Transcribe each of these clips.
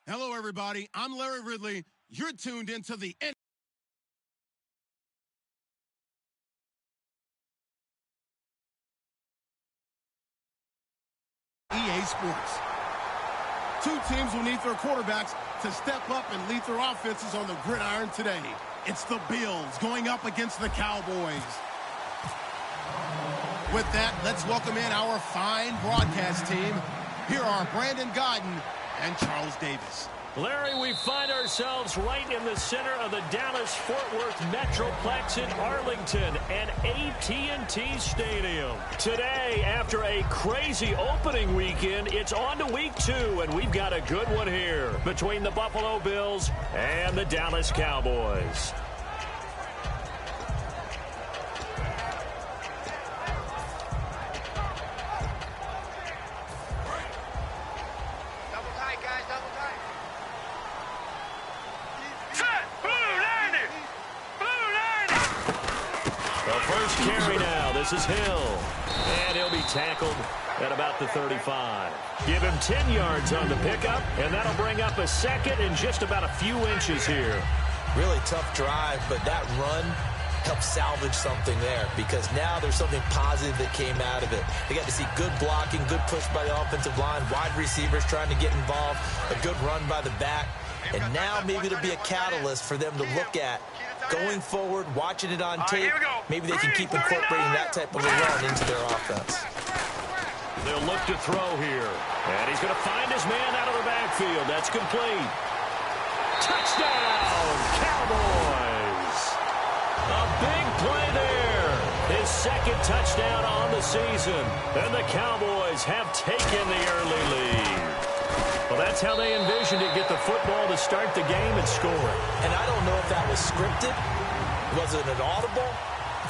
Hello, everybody. I'm Larry Ridley. You're tuned into the EA Sports. Two teams will need their quarterbacks to step up and lead their offenses on the gridiron today. It's the Bills going up against the Cowboys. With that, let's welcome in our fine broadcast team. Here are Brandon Godden and Charles Davis. Larry, we find ourselves right in the center of the Dallas-Fort Worth Metroplex in Arlington and AT&T Stadium. Today, after a crazy opening weekend, it's on to week 2, and we've got a good one here between the Buffalo Bills and the Dallas Cowboys. Carry now. This is Hill. And he'll be tackled at about the 35. Give him 10 yards on the pickup, and that'll bring up a second and just about a few inches here. Really tough drive, but that run helped salvage something there because now there's something positive that came out of it. They got to see good blocking, good push by the offensive line, wide receivers trying to get involved, a good run by the back, and now maybe it'll be a catalyst for them to look at going forward, watching it on tape. Maybe they can keep incorporating that type of a run into their offense. They'll look to throw here. And he's going to find his man out of the backfield. That's complete. Touchdown, Cowboys. A big play there. His second touchdown on the season. And the Cowboys have taken the early lead. Well, that's how they envisioned it, get the football to start the game and score it. And I don't know if that was scripted. Was it an audible?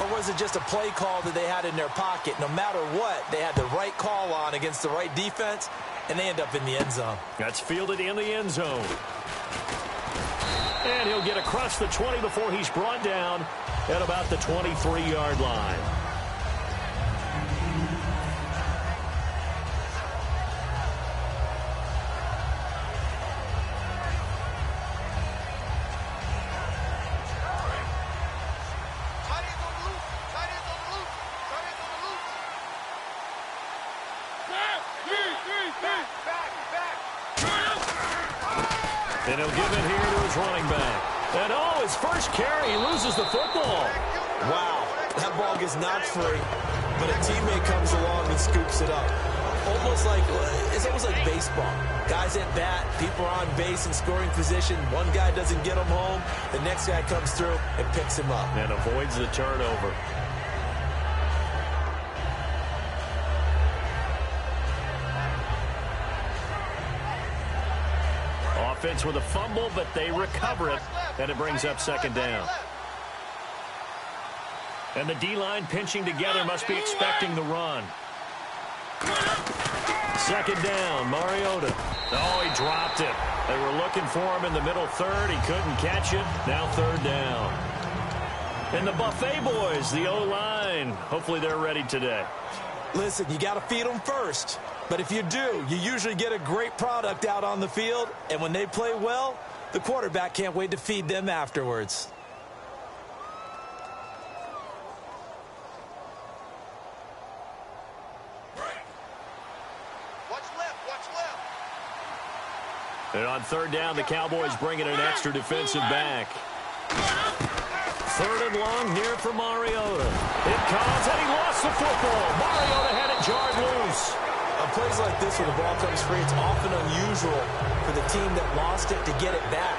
Or was it just a play call that they had in their pocket? No matter what, they had the right call on against the right defense, and they end up in the end zone. That's fielded in the end zone. And he'll get across the 20 before he's brought down at about the 23-yard line. And he'll give it here to his running back. And oh, his first carry, he loses the football. Wow, that ball gets knocked free, but a teammate comes along and scoops it up. It's almost like baseball. Guys at bat, people are on base in scoring position. One guy doesn't get him home. The next guy comes through and picks him up. And avoids the turnover. Offense with a fumble, but they recover it, and it brings up second down. And the D-line pinching together must be expecting the run. Second down, Mariota. Oh, he dropped it. They were looking for him in the middle third. He couldn't catch it. Now third down. And the Buffet boys, the O-line, hopefully they're ready today. Listen, you got to feed them first. But if you do, you usually get a great product out on the field. And when they play well, the quarterback can't wait to feed them afterwards. And on third down, the Cowboys bring in an extra defensive back. Third and long here for Mariota. It comes, and he lost the football. Mariota had it jarred loose. On plays like this, when the ball comes free, it's often unusual for the team that lost it to get it back.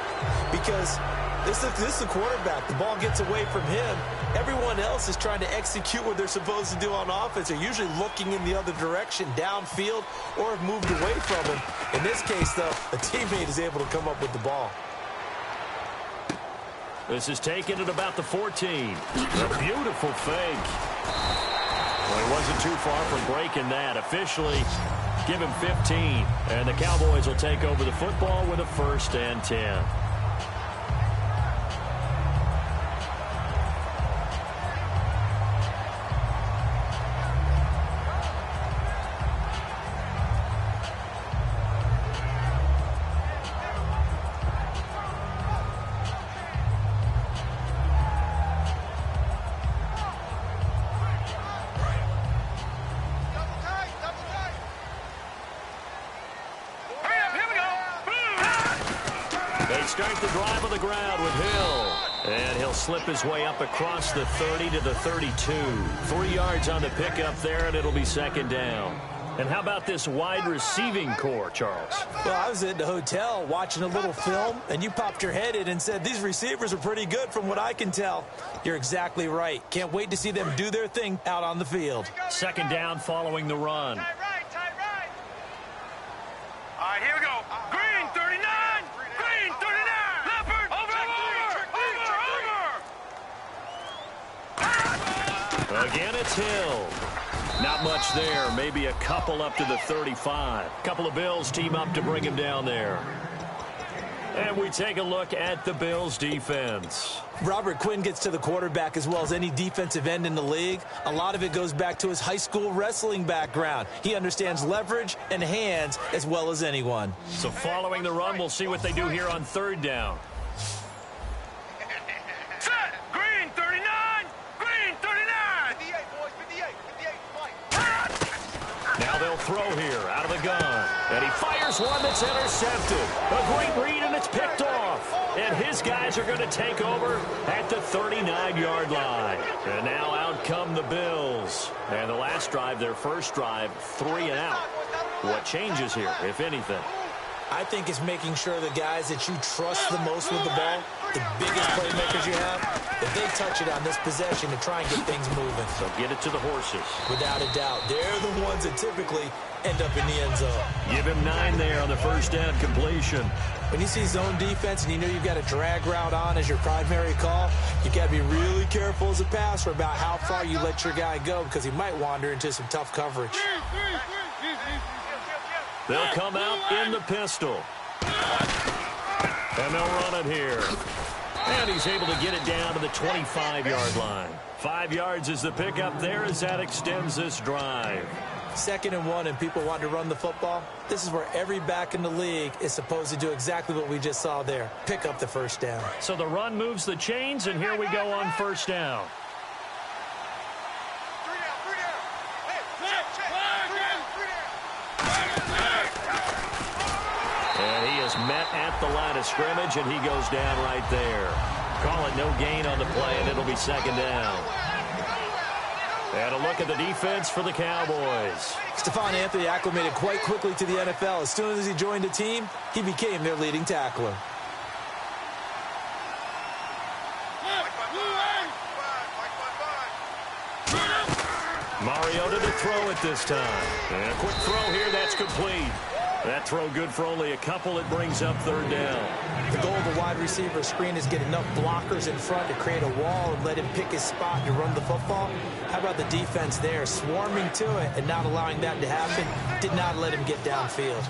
Because this is the quarterback. The ball gets away from him. Everyone else is trying to execute what they're supposed to do on offense. They're usually looking in the other direction, downfield, or have moved away from him. In this case, though, a teammate is able to come up with the ball. This is taken at about the 14. A beautiful fake. Well, he wasn't too far from breaking that. Officially, give him 15. And the Cowboys will take over the football with a 1st and 10. start the drive on the ground with Hill. And he'll slip his way up across the 30 to the 32. 3 yards on the pickup there, and it'll be second down. And how about this wide receiving core, Charles? Well, I was at the hotel watching a little film, and you popped your head in and said, these receivers are pretty good from what I can tell. You're exactly right. Can't wait to see them do their thing out on the field. Second down following the run. Tight right. All right, here we go. Green, 39. Green, 39. Leopard, over. Again, it's Hill. Not much there. Maybe a couple up to the 35. Couple of Bills team up to bring him down there. And we take a look at the Bills defense. Robert Quinn gets to the quarterback as well as any defensive end in the league. A lot of it goes back to his high school wrestling background. He understands leverage and hands as well as anyone. So following the run, we'll see what they do here on third down. Set. Green, 39. Green, 39. 58, boys, 58. Now they'll throw here out of the gun. And he fires one that's intercepted. A great read, and it's picked off. And his guys are going to take over at the 39-yard line. And now out come the Bills. And the last drive, their first drive, 3 and out. What changes here, if anything? I think it's making sure the guys that you trust the most with the ball, the biggest playmakers you have, that they touch it on this possession to try and get things moving. So get it to the horses. Without a doubt. They're the ones that typically end up in the end zone. Give him 9 there on the first down completion. When you see zone defense and you know you've got a drag route on as your primary call, you've got to be really careful as a passer about how far you let your guy go because he might wander into some tough coverage. They'll come out in the pistol. And they'll run it here. And he's able to get it down to the 25-yard line. 5 yards is the pickup there as that extends this drive. 2nd and 1 and people want to run the football. This is where every back in the league is supposed to do exactly what we just saw there. Pick up the first down. So the run moves the chains, and here we go on first down. And he is met at the line of scrimmage, and he goes down right there. Call it no gain on the play, and it'll be second down. And a look at the defense for the Cowboys. Stephon Anthony acclimated quite quickly to the NFL. As soon as he joined the team, he became their leading tackler. Mariota to throw it this time. And a quick throw here, that's complete. That throw good for only a couple. It brings up third down. The goal of the wide receiver screen is get enough blockers in front to create a wall and let him pick his spot to run the football. How about the defense there, swarming to it and not allowing that to happen? Did not let him get downfield.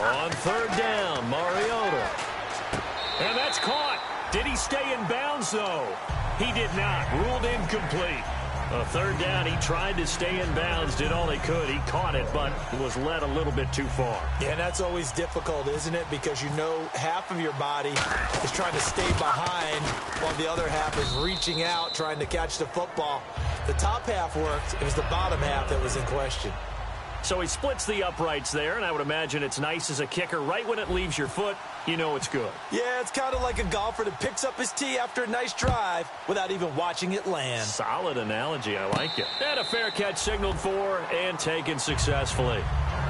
On third down, Mariota. And that's caught. Did he stay in bounds, though? He did not. Ruled incomplete. A third down, he tried to stay in bounds, did all he could. He caught it, but was led a little bit too far. Yeah, and that's always difficult, isn't it? Because you know half of your body is trying to stay behind while the other half is reaching out, trying to catch the football. The top half worked. It was the bottom half that was in question. So he splits the uprights there, and I would imagine it's nice as a kicker. Right when it leaves your foot, you know it's good. Yeah, it's kind of like a golfer that picks up his tee after a nice drive without even watching it land. Solid analogy. I like it. And a fair catch signaled for and taken successfully.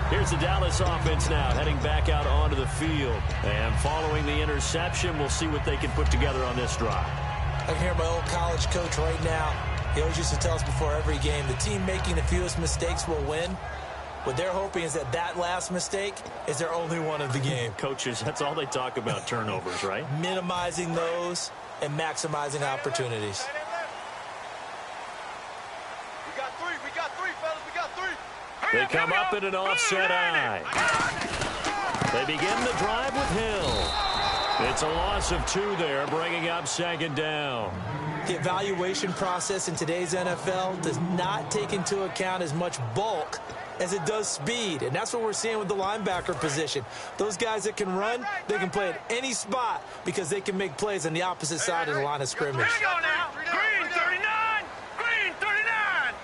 Here's the Dallas offense now heading back out onto the field. And following the interception, we'll see what they can put together on this drive. I can hear my old college coach right now. He always used to tell us before every game, the team making the fewest mistakes will win. What they're hoping is that that last mistake is their only one of the game. Coaches, that's all they talk about, turnovers, right? Minimizing those and maximizing opportunities. We got three, fellas. We got three. They come up in an offset eye. They begin the drive with Hill. It's a loss of 2 there, bringing up second down. The evaluation process in today's NFL does not take into account as much bulk as it does speed, and that's what we're seeing with the linebacker position. Those guys that can run, they can play at any spot because they can make plays on the opposite side of the line of scrimmage. Here we go now. Green 39. Green 39.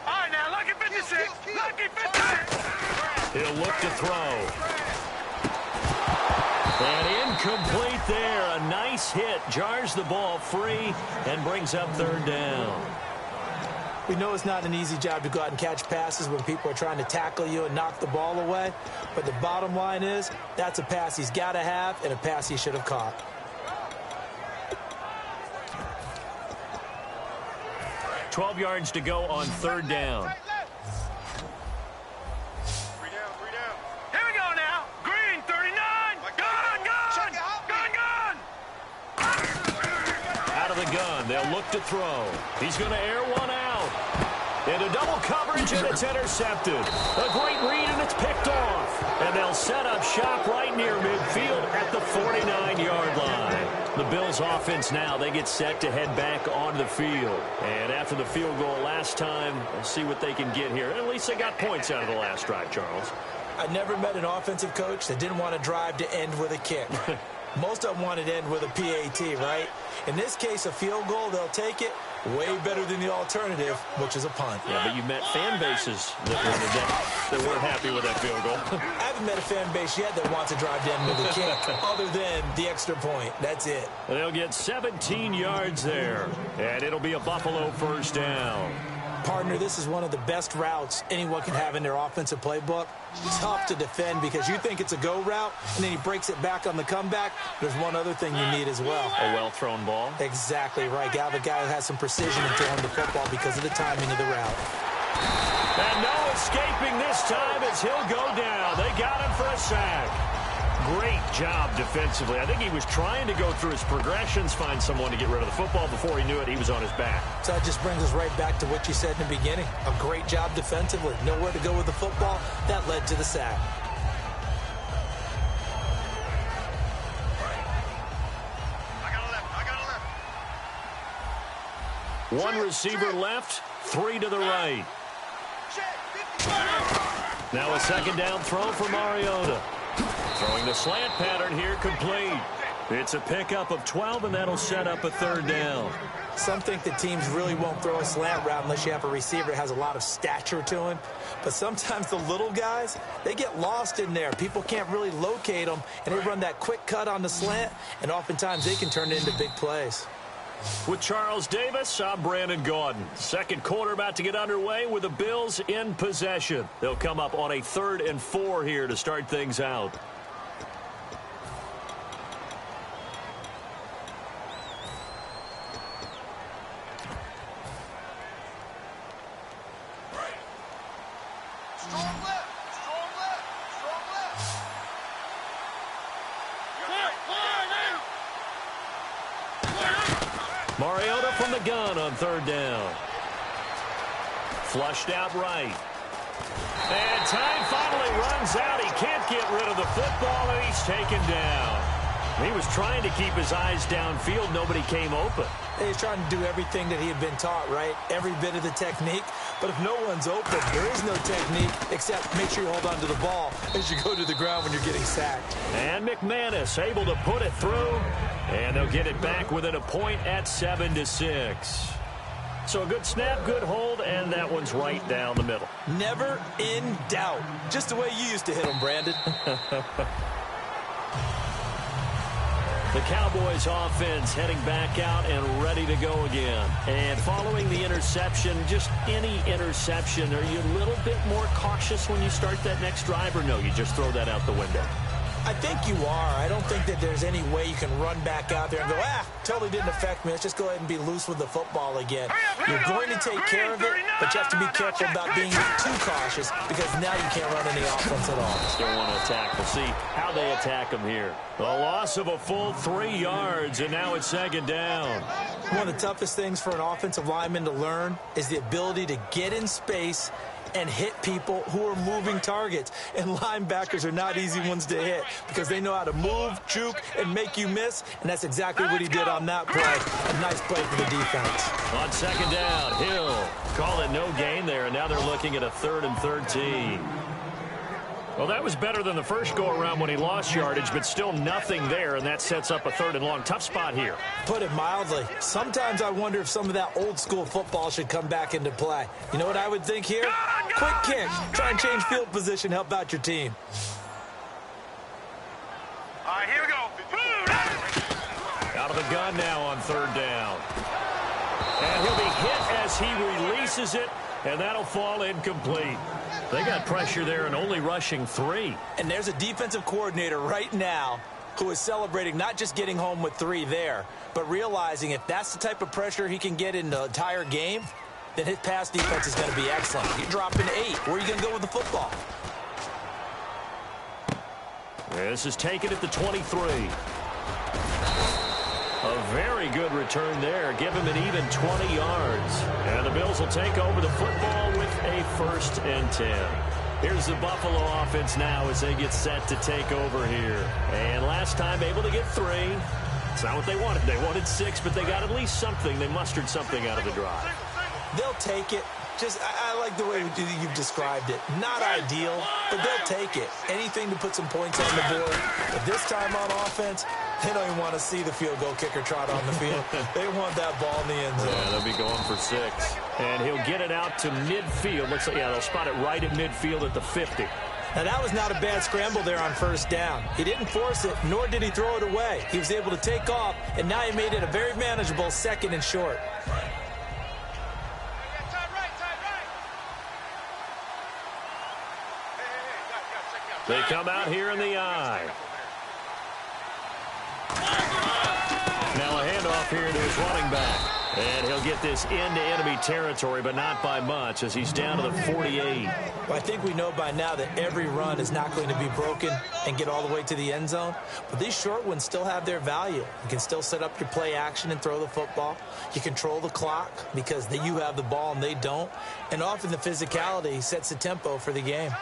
All right, now, lucky 56. Lucky 56. He'll look to throw. And incomplete there. A nice hit. Jars the ball free and brings up third down. We know it's not an easy job to go out and catch passes when people are trying to tackle you and knock the ball away. But the bottom line is, that's a pass he's got to have and a pass he should have caught. $12 yards to go on third down. Here we go now. Green, 39. Gun. Out of the gun. They'll look to throw. He's going to air one out. Into double coverage, and it's intercepted. A great read, and it's picked off. And they'll set up shop right near midfield at the 49-yard line. The Bills' offense now, they get set to head back onto the field. And after the field goal last time, we'll see what they can get here. At least they got points out of the last drive, Charles. I never met an offensive coach that didn't want to drive to end with a kick. Most of them wanted to end with a PAT, right? In this case, a field goal, they'll take it. Way better than the alternative, which is a punt. Yeah, but you met fan bases that weren't happy with that field goal. I haven't met a fan base yet that wants to drive down with a kick other than the extra point. That's it. They'll get 17 yards there, and it'll be a Buffalo first down. Partner, this is one of the best routes anyone can have in their offensive playbook. Tough to defend because you think it's a go route, and then he breaks it back on the comeback. There's one other thing you need as well. A well-thrown ball. Exactly right. You have a guy who has some precision in throwing the football because of the timing of the route. And no escaping this time as he'll go down. They got him for a sack. Great job defensively. I think he was trying to go through his progressions, find someone to get rid of the football. Before he knew it, he was on his back. So that just brings us right back to what you said in the beginning. A great job defensively. Nowhere to go with the football. That led to the sack. One receiver left, three to the right. Now a second down throw for Mariota. Throwing the slant pattern here, complete. It's a pickup of 12, and that'll set up a third down. Some think that teams really won't throw a slant route unless you have a receiver that has a lot of stature to him. But sometimes the little guys, they get lost in there. People can't really locate them, and they run that quick cut on the slant, and oftentimes they can turn it into big plays. With Charles Davis, I'm Brandon Gaudin. Second quarter about to get underway with the Bills in possession. They'll come up on a 3rd and 4 here to start things out. Mariota from the gun on 3rd down. Flushed out right. And time finally runs out. He can't get rid of the football, and he's taken down. He was trying to keep his eyes downfield. Nobody came open. He's trying to do everything that he had been taught, right? Every bit of the technique. But if no one's open, there is no technique except make sure you hold on to the ball as you go to the ground when you're getting sacked. And McManus able to put it through. And they'll get it back within a point at 7-6. So a good snap, good hold, and that one's right down the middle. Never in doubt. Just the way you used to hit them, Brandon. The Cowboys offense heading back out and ready to go again. And following the interception, just any interception, are you a little bit more cautious when you start that next drive, or no, you just throw that out the window? I think you are. I don't think that there's any way you can run back out there and go, totally didn't affect me. Let's just go ahead and be loose with the football again. You're going to take care of it, but you have to be careful about being too cautious because now you can't run any offense at all. Still want to attack. We'll see how they attack them here. A loss of a full 3 yards, and now it's 2nd down. One of the toughest things for an offensive lineman to learn is the ability to get in space and hit people who are moving targets. And linebackers are not easy ones to hit because they know how to move, juke, and make you miss. And that's exactly what he did on that play. A nice play for the defense. On 2nd down, Hill call it no gain there, and now they're looking at a 3rd and 13. Well, that was better than the first go-around when he lost yardage, but still nothing there, and that sets up a 3rd and long. Tough spot here. Put it mildly. Sometimes I wonder if some of that old-school football should come back into play. You know what I would think here? quick kick. Try and change field position, help out your team. All right, here we go. Out of the gun now on third down. And he'll be hit as he releases it, and that'll fall incomplete. They got pressure there and only rushing 3. And there's a defensive coordinator right now who is celebrating not just getting home with 3 there, but realizing if that's the type of pressure he can get in the entire game, then his pass defense is going to be excellent. You're dropping 8. Where are you going to go with the football? This is taken at the 23. A very good return there. Give him an even 20 yards. And the Bills will take over the football with a 1st and 10. Here's the Buffalo offense now as they get set to take over here. And last time able to get 3. It's not what they wanted. They wanted 6, but they got at least something. They mustered something out of the drive. They'll take it. I like the way you've described it. Not ideal, but they'll take it. Anything to put some points on the board. But this time on offense, they don't even want to see the field goal kicker trot on the field. They want that ball in the end zone. Yeah, they'll be going for 6. And he'll get it out to midfield. Looks like, yeah, they'll spot it right at midfield at the 50. Now, that was not a bad scramble there on 1st down. He didn't force it, nor did he throw it away. He was able to take off, and now he made it a very manageable 2nd and short. They come out here in the eye. Now a handoff here to his running back. And he'll get this into enemy territory, but not by much as he's down to the 48. Well, I think we know by now that every run is not going to be broken and get all the way to the end zone. But these short ones still have their value. You can still set up your play action and throw the football. You control the clock because you have the ball and they don't. And often the physicality sets the tempo for the game.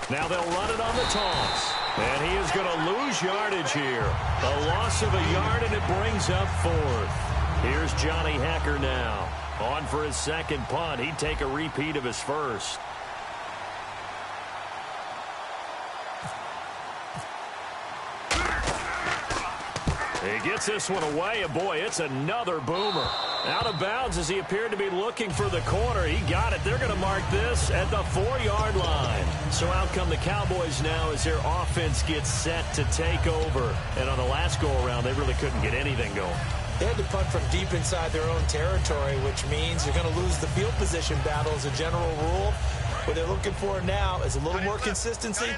Now they'll run it on the toss. And he is going to lose yardage here. A loss of a yard, and it brings up 4th. Here's Johnny Hecker now. On for his 2nd punt. He'd take a repeat of his 1st. He gets this one away, and boy, it's another boomer. Out of bounds as he appeared to be looking for the corner. He got it. They're going to mark this at the 4-yard line. So out come the Cowboys now as their offense gets set to take over. And on the last go-around, they really couldn't get anything going. They had to punt from deep inside their own territory, which means you're going to lose the field position battle as a general rule. What they're looking for now is a little more consistency,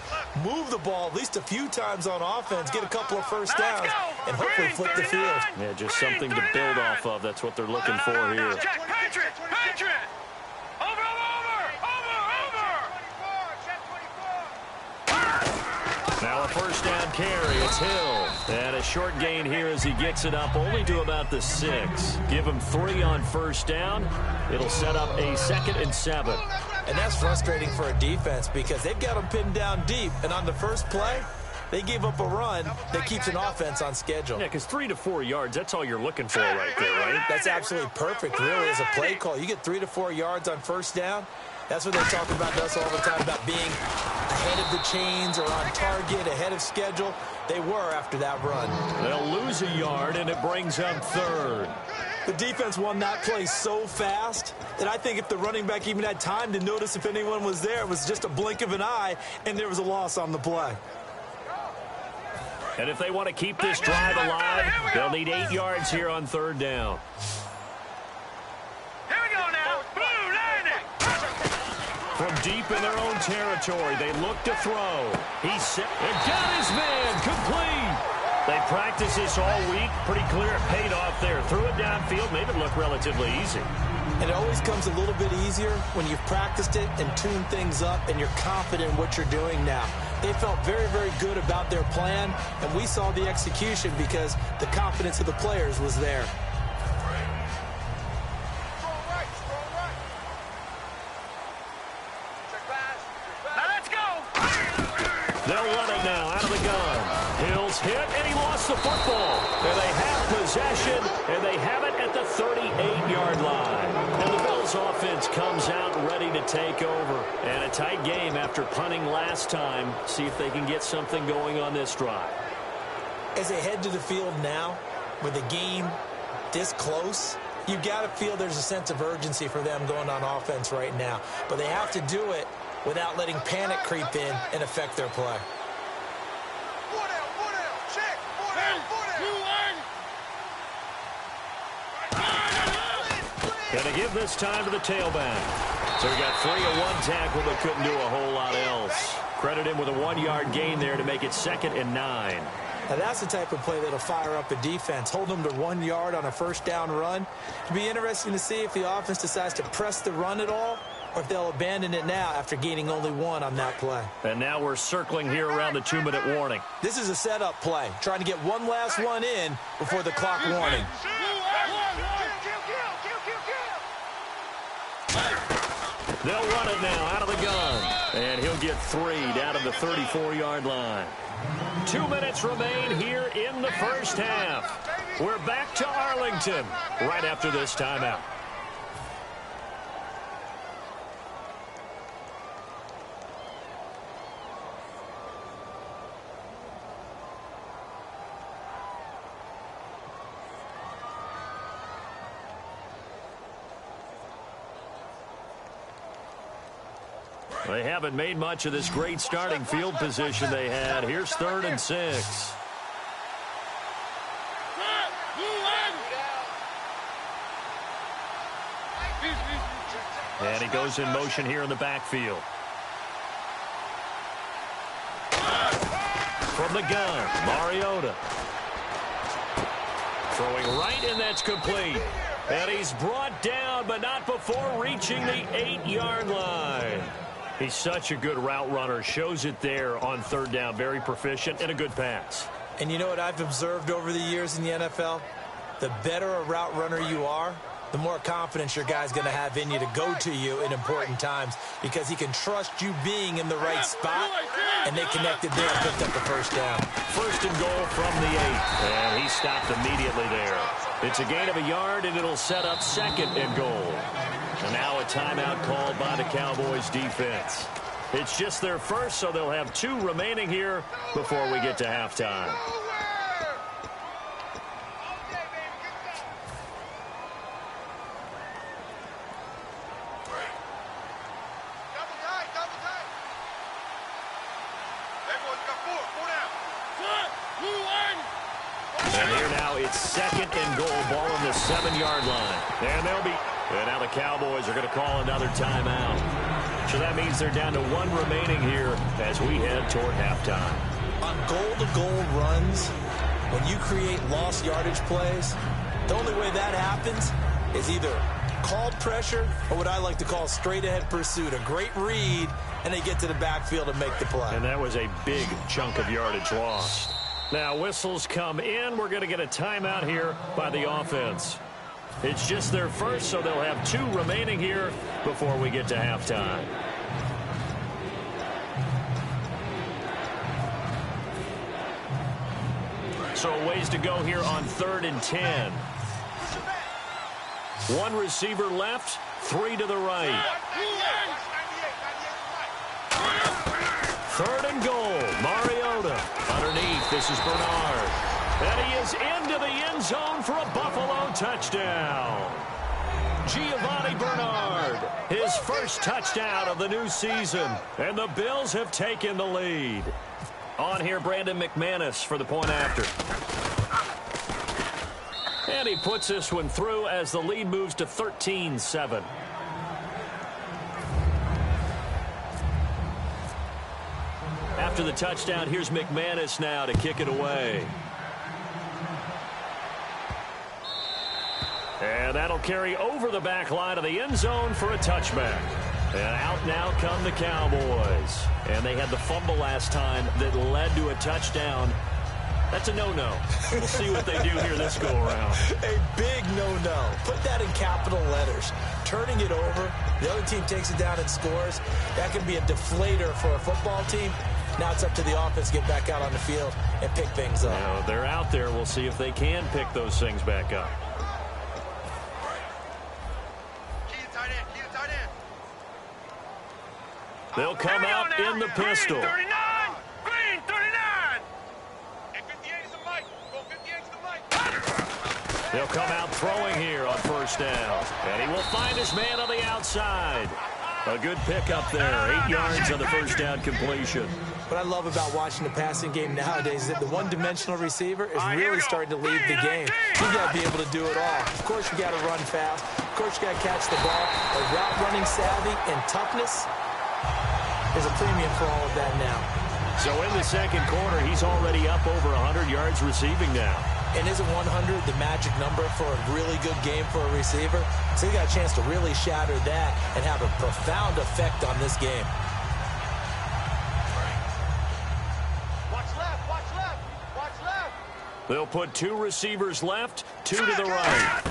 move the ball at least a few times on offense, get a couple of 1st downs, and hopefully flip the field. Yeah, just something to build off of. That's what they're looking for here. Patriot! Over! Now a 1st down carry. It's Hill. And a short gain here as he gets it up only to about the 6. Give him 3 on 1st down. It'll set up a 2nd and 7. And that's frustrating for a defense because they've got them pinned down deep. And on the first play, they gave up a run that keeps an offense on schedule. Yeah, because 3 to 4 yards, that's all you're looking for right there, right? That's absolutely perfect, really, as a play call. You get 3 to 4 yards on 1st down. That's what they talk about to us all the time, about being ahead of the chains or on target, ahead of schedule. They were after that run. They'll lose a yard, and it brings up 3rd. The defense won that play so fast that I think if the running back even had time to notice if anyone was there, it was just a blink of an eye, and there was a loss on the play. And if they want to keep this drive alive, they'll need 8 yards here on 3rd down. Here we go now. Blue landing. From deep in their own territory, they look to throw. He's set and got his man complete. They practiced this all week. Pretty clear it paid off there. Threw it downfield, made it look relatively easy. And it always comes a little bit easier when you've practiced it and tuned things up and you're confident in what you're doing now. They felt very, very good about their plan, and we saw the execution because the confidence of the players was there. Now let's go. They'll run it now out of the gun. Hill's hit, and he lost the football. And they have possession, and they have it at the 38-yard line. And the Bills offense comes out ready to take over. And a tight game after punting last time. See if they can get something going on this drive. As they head to the field now, with the game this close, you've got to feel there's a sense of urgency for them going on offense right now. But they have to do it without letting panic creep in and affect their play. Going to give this time to the tailback. So he got 3 on one tackle, but couldn't do a whole lot else. Credit him with a 1-yard gain there to make it 2nd and 9. Now that's the type of play that'll fire up a defense. Hold them to 1 yard on a first down run. It'll be interesting to see if the offense decides to press the run at all, or if they'll abandon it now after gaining only 1 on that play. And now we're circling here around the 2-minute warning. This is a setup play, trying to get one last one in before the clock warning. They'll run it now out of the gun. And he'll get 3 down to the 34-yard line. 2 minutes remain here in the first half. We're back to Arlington right after this timeout. They haven't made much of this great starting field position they had. Here's 3rd and 6. And he goes in motion here in the backfield. From the gun, Mariota. Throwing right, and that's complete. And he's brought down, but not before reaching the 8-yard line. He's such a good route runner. Shows it there on 3rd down. Very proficient and a good pass. And you know what I've observed over the years in the NFL? The better a route runner you are, the more confidence your guy's going to have in you to go to you in important times, because he can trust you being in the right spot, and they connected there and picked up the first down. 1st and goal from the 8. And he stopped immediately there. It's a gain of a yard, and it'll set up 2nd and goal. And now a timeout called by the Cowboys defense. It's just their first, so they'll have 2 remaining here before we get to halftime. And here now it's 2nd and goal, ball on the 7-yard line. And they'll be... And now the Cowboys are going to call another timeout. So that means they're down to 1 remaining here as we head toward halftime. On goal-to-goal runs, when you create lost yardage plays, the only way that happens is either called pressure or what I like to call straight-ahead pursuit. A great read, and they get to the backfield and make the play. And that was a big chunk of yardage lost. Now whistles come in. We're going to get a timeout here by the offense. It's just their first, so they'll have 2 remaining here before we get to halftime. So a ways to go here on 3rd and 10. 1 receiver left, 3 to the right. 3rd and goal, Mariota. Underneath, this is Bernard. And he is into the end zone for a Buffalo touchdown. Giovanni Bernard, his first touchdown of the new season. And the Bills have taken the lead. On here, Brandon McManus for the point after. And he puts this one through as the lead moves to 13-7. After the touchdown, here's McManus now to kick it away. And that'll carry over the back line of the end zone for a touchback. And out now come the Cowboys. And they had the fumble last time that led to a touchdown. That's a no-no. We'll see what they do here this go-around. A big no-no. Put that in capital letters. Turning it over, the other team takes it down and scores. That can be a deflator for a football team. Now it's up to the offense to get back out on the field and pick things up. Now, they're out there. We'll see if they can pick those things back up. They'll come out in the pistol. Green 39! Green 39! And 58 is the mic. They'll come out throwing here on first down. And he will find his man on the outside. A good pickup there. 8 yards on the first down completion. What I love about watching the passing game nowadays is that the one-dimensional receiver is really starting to lead the game. You got to be able to do it all. Of course, you got to run fast. Of course, you got to catch the ball. But route running savvy and toughness is a premium for all of that now. So in the second quarter, he's already up over 100 yards receiving now. And isn't 100 the magic number for a really good game for a receiver? So you got a chance to really shatter that and have a profound effect on this game. Watch left, watch left, watch left. They'll put 2 receivers left, 2 to the right.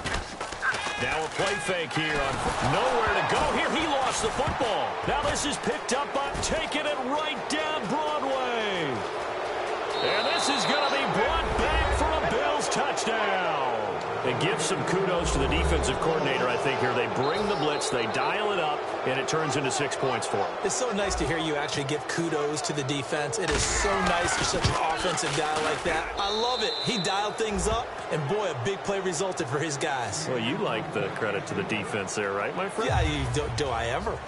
Now a play fake here on nowhere to go here. He lost the football. Now this is picked up by taking it right down Broadway. And this is going to be brought back for a Bills touchdown. It gives some kudos to the defensive coordinator, I think, here. They bring the blitz, they dial it up, and it turns into 6 points for them. It's so nice to hear you actually give kudos to the defense. It is so nice for such an offensive guy like that. I love it. He dialed things up, and boy, a big play resulted for his guys. Well, you like the credit to the defense there, right, my friend? Yeah, do I ever?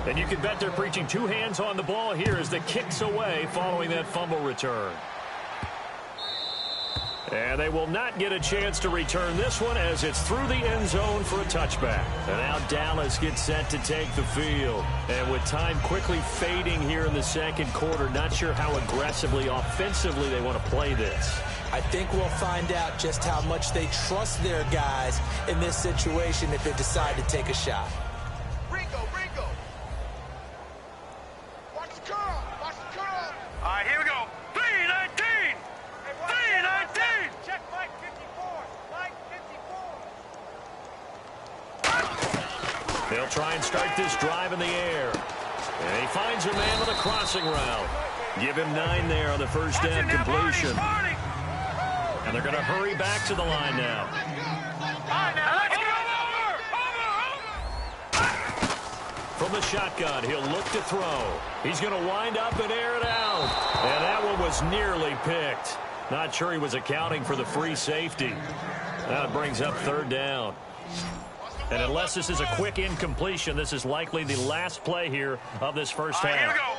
And you can bet they're preaching 2 hands on the ball here as the kick's away following that fumble return. And they will not get a chance to return this one as it's through the end zone for a touchback. And now Dallas gets set to take the field. And with time quickly fading here in the second quarter, not sure how aggressively, offensively they want to play this. I think we'll find out just how much they trust their guys in this situation if they decide to take a shot. Ringo. Watch the curl, watch the curl. All right, here we go. 319. 319. Check Mike 54. Mike 54. They'll try and start this drive in the air. And he finds a man on the crossing route. Give him 9 there on the first down completion. And they're going to hurry back to the line now. From the shotgun, he'll look to throw. He's going to wind up and air it out. And that one was nearly picked. Not sure he was accounting for the free safety. That brings up third down. And unless this is a quick incompletion, this is likely the last play here of this first half. Here we go.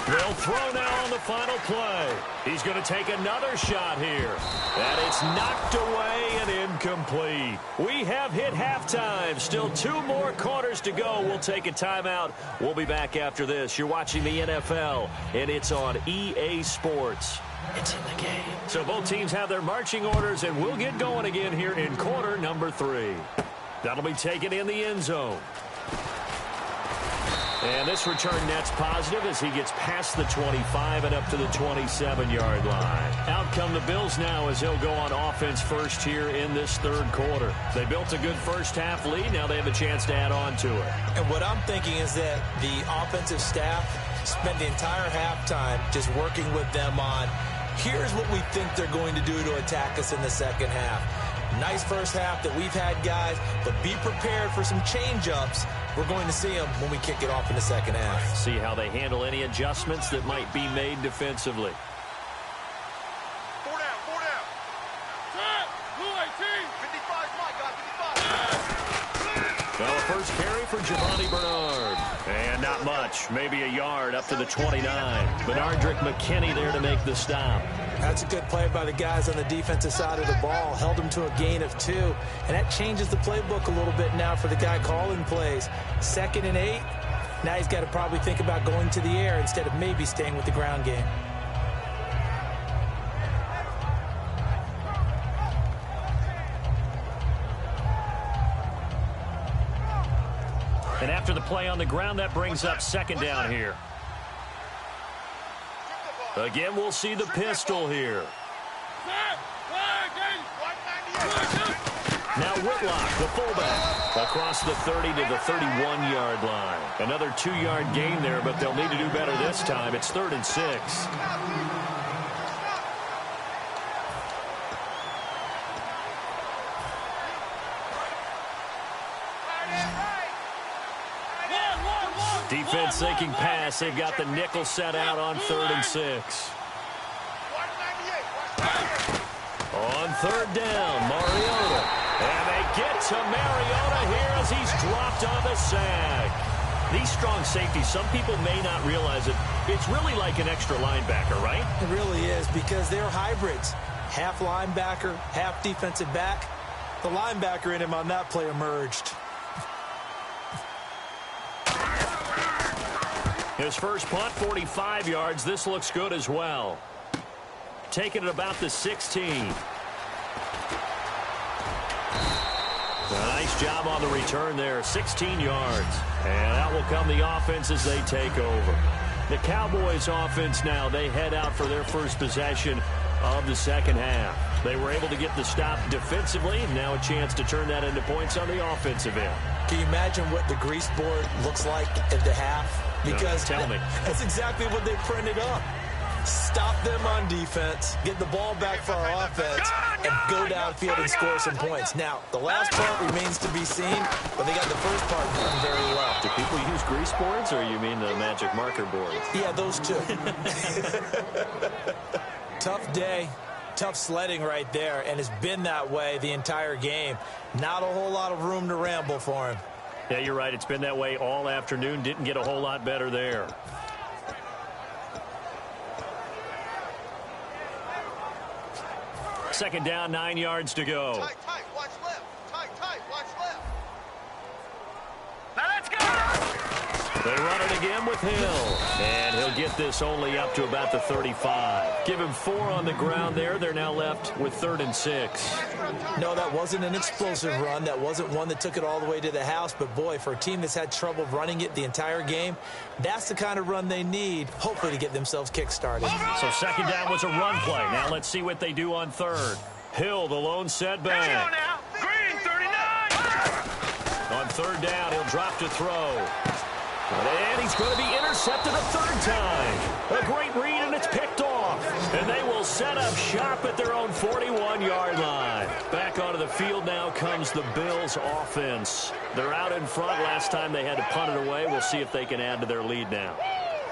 They'll throw now on the final play. He's going to take another shot here. And it's knocked away and incomplete. We have hit halftime. Still 2 more quarters to go. We'll take a timeout. We'll be back after this. You're watching the NFL, and it's on EA Sports. It's in the game. So both teams have their marching orders, and we'll get going again here in quarter number 3. That'll be taken in the end zone. And this return net's positive as he gets past the 25 and up to the 27-yard line. Out come the Bills now as they'll go on offense first here in this third quarter. They built a good first half lead. Now they have a chance to add on to it. And what I'm thinking is that the offensive staff spent the entire halftime just working with them on, here's what we think they're going to do to attack us in the second half. Nice first half that we've had, guys, but be prepared for some change-ups. We're going to see them when we kick it off in the second half. See how they handle any adjustments that might be made defensively. 4 down. Set. Blue 18. 55 is my guy. 55. Well, the first carry for Giovanni Bernard. And not much. Maybe a yard up to the 29. Bernardrick McKinney there to make the stop. That's a good play by the guys on the defensive side of the ball. Held them to a gain of 2. And that changes the playbook a little bit now for the guy calling plays. 2nd and 8. Now he's got to probably think about going to the air instead of maybe staying with the ground game. And after the play on the ground, that brings up second down here. Again, we'll see the pistol here. Now Whitlock, the fullback, across the 30 to the 31-yard line. Another 2-yard gain there, but they'll need to do better this time. It's 3rd and 6. Defense thinking pass. They've got the nickel set out on 3rd and 6. Third down, Mariota. And they get to Mariota here as he's dropped on the sack. These strong safeties, some people may not realize it. It's really like an extra linebacker, right? It really is, because they're hybrids. Half linebacker, half defensive back. The linebacker in him on that play emerged. His first punt, 45 yards. This looks good as well. Taking it about the 16. A nice job on the return there, 16 yards. And out will come the offense as they take over. The Cowboys offense now, they head out for their first possession of the second half. They were able to get the stop defensively, and now a chance to turn that into points on the offensive end. Can you imagine what the grease board looks like at the half? Because tell me. That's exactly what they printed up. Stop them on defense, get the ball back for our offense, and go downfield and score some points. Now, the last part remains to be seen, but they got the first part done very well. Do people use grease boards, or you mean the magic marker boards? Yeah, those two. Tough day, tough sledding right there, and it's been that way the entire game. Not a whole lot of room to ramble for him. Yeah, you're right. It's been that way all afternoon. Didn't get a whole lot better there. Second down, 9 yards to go. Tight, tight, watch left. Tight, tight, watch left. Now let's go! They run it again with Hill. And he'll get this only up to about the 35. Give him 4 on the ground there. They're now left with 3rd and 6. No, that wasn't an explosive run. That wasn't one that took it all the way to the house. But, boy, for a team that's had trouble running it the entire game, that's the kind of run they need, hopefully, to get themselves kick-started. So second down was a run play. Now let's see what they do on third. Hill, the lone setback. Here we go now. Green, 39. On third down, he'll drop to throw. And he's going to be intercepted a third time. A great read, and it's picked off. And they will set up shop at their own 41-yard line. Back onto the field now comes the Bills offense. They're out in front. Last time they had to punt it away. We'll see if they can add to their lead now.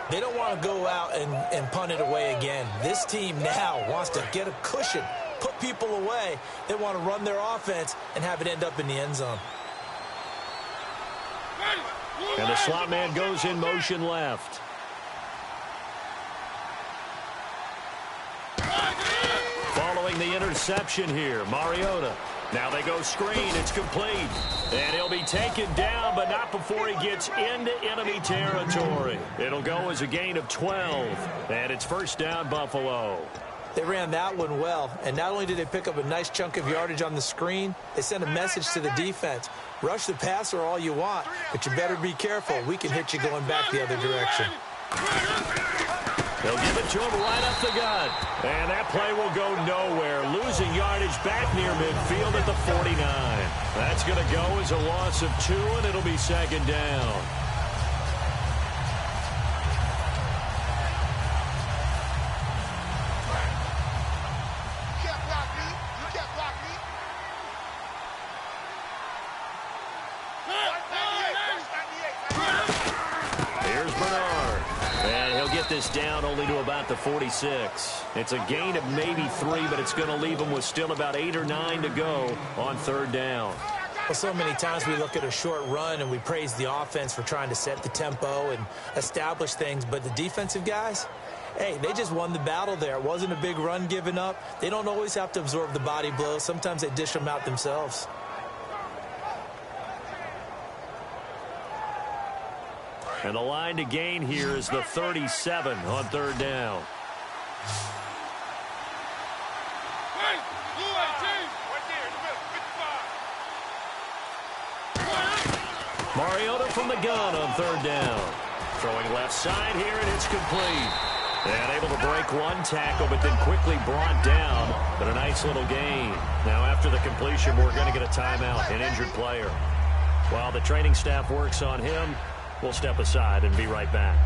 They don't want to go out and punt it away again. This team now wants to get a cushion, put people away. They want to run their offense and have it end up in the end zone. And the slot man goes in motion left. Following the interception here, Mariota. Now they go screen. It's complete. And he'll be taken down, but not before he gets into enemy territory. It'll go as a gain of 12. And it's first down, Buffalo. They ran that one well, and not only did they pick up a nice chunk of yardage on the screen, they sent a message to the defense. Rush the passer all you want, but you better be careful. We can hit you going back the other direction. They'll give it to him right up the gut. And that play will go nowhere. Losing yardage back near midfield at the 49. That's going to go as a loss of 2, and it'll be second down. This down only to about the 46. It's a gain of maybe 3, but it's going to leave them with still about 8 or 9 to go on third down. Well, so many times we look at a short run and we praise the offense for trying to set the tempo and establish things, but the defensive guys, hey, they just won the battle there. It wasn't a big run given up. They don't always have to absorb the body blows. Sometimes they dish them out themselves. And the line to gain here is the 37 on third down. Mariota from the gun on third down. Throwing left side here, and it's complete. And able to break one tackle, but then quickly brought down. But a nice little gain. Now after the completion, we're going to get a timeout, an injured player. While the training staff works on him, we'll step aside and be right back.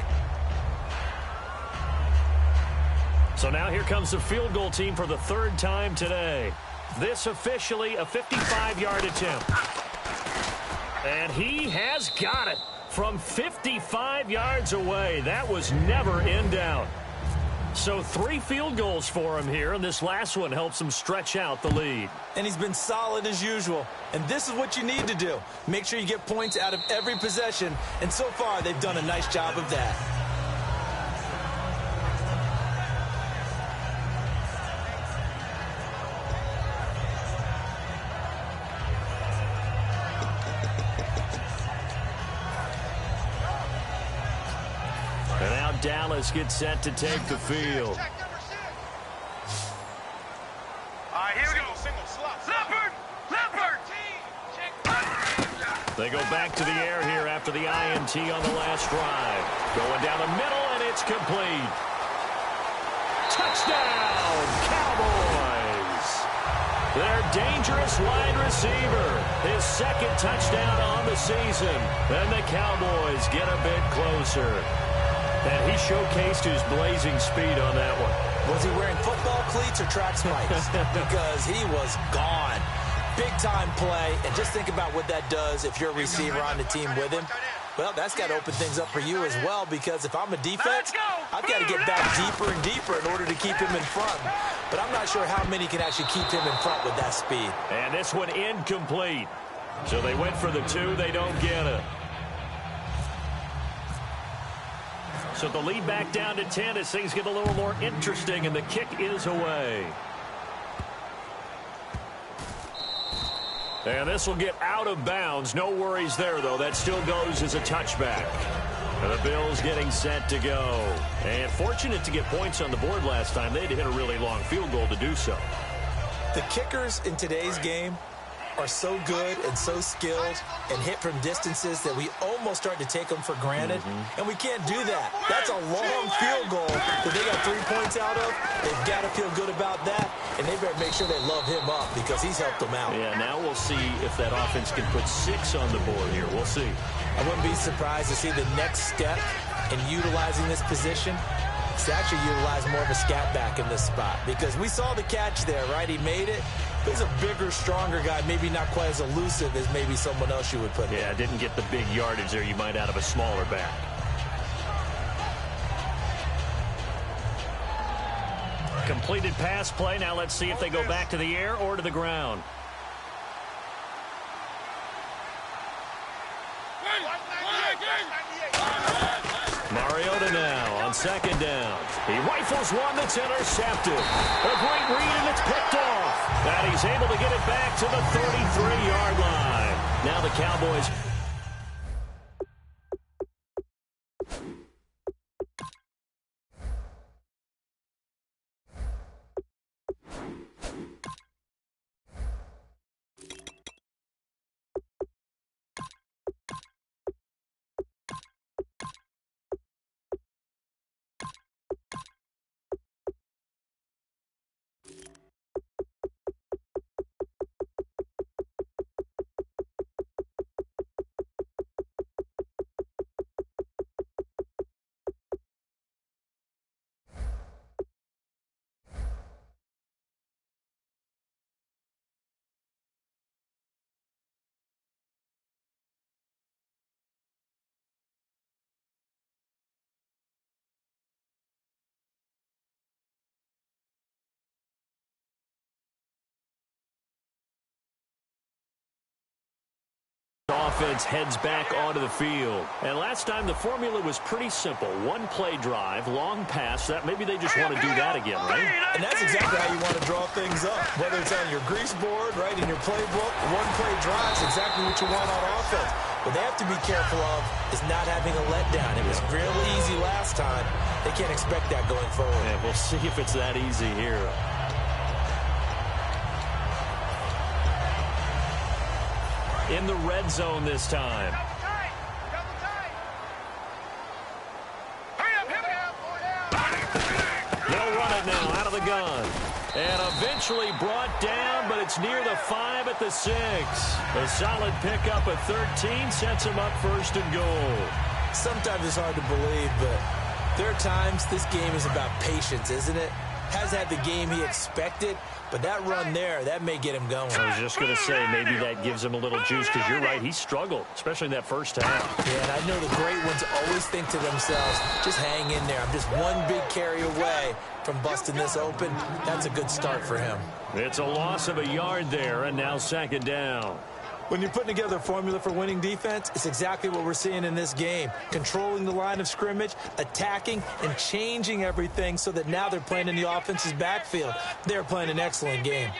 So now here comes the field goal team for the third time today. This officially a 55-yard attempt. And he has got it from 55 yards away. That was never in doubt. So 3 field goals for him here, and this last one helps him stretch out the lead. And he's been solid as usual. And this is what you need to do. Make sure you get points out of every possession. And so far, they've done a nice job of that. And now Dallas gets set to take the field. All right, here we go. Leopard! Leopard! They go back to the air here after the INT on the last drive. Going down the middle, and it's complete. Touchdown, Cowboys! Their dangerous wide receiver, his second touchdown on the season. And the Cowboys get a bit closer. And he showcased his blazing speed on that one. Was he wearing football cleats or track spikes? Because he was gone. Big-time play. And just think about what that does if you're a receiver on the team with him. Well, that's got to open things up for you as well, because if I'm a defense, I've got to get back deeper and deeper in order to keep him in front. But I'm not sure how many can actually keep him in front with that speed. And this one incomplete. So they went for the 2. They don't get it. So the lead back down to 10 as things get a little more interesting, and the kick is away. And this will get out of bounds. No worries there, though. That still goes as a touchback. And the Bills getting set to go. And fortunate to get points on the board last time. They had to hit a really long field goal to do so. The kickers in today's game are so good and so skilled and hit from distances that we almost start to take them for granted. And we can't do that. That's a long field goal that they got 3 points out of. They've got to feel good about that, and they better make sure they love him up because he's helped them out. Yeah, now we'll see if that offense can put 6 on the board here. We'll see. I wouldn't be surprised to see the next step in utilizing this position is to actually utilize more of a scat back in this spot, because we saw the catch there, right? He made it. He's a bigger, stronger guy, maybe not quite as elusive as maybe someone else you would put in. Yeah, didn't get the big yardage there you might out of a smaller back. Completed pass play. Now let's see if they go back to the air or to the ground. Mariota now on second down. He rifles one that's intercepted. A great read, and it's picked off. And he's able to get it back to the 33-yard line. Now the Cowboys... Offense heads back onto the field. And last time the formula was pretty simple. One play drive, long pass. That maybe they just want to do that again, right? And that's exactly how you want to draw things up. Whether it's on your grease board, right, in your playbook, one play drive is exactly what you want on offense. What they have to be careful of is not having a letdown. It was really easy last time. They can't expect that going forward. Yeah, we'll see if it's that easy here. In the red zone this time. They'll run it now out of the gun. And eventually brought down, but it's near the 5 at the 6. A solid pickup at 13 sets him up first and goal. Sometimes it's hard to believe, but there are times this game is about patience, isn't it? has had the game he expected, but that run there, that may get him going. I was just going to say, maybe that gives him a little juice, because you're right, he struggled, especially in that first half. Yeah, and I know the great ones always think to themselves, just hang in there. I'm just one big carry away from busting this open. That's a good start for him. It's a loss of a yard there, and now second down. When you're putting together a formula for winning defense, it's exactly what we're seeing in this game. Controlling the line of scrimmage, attacking, and changing everything so that now they're playing in the offense's backfield. They're playing an excellent game.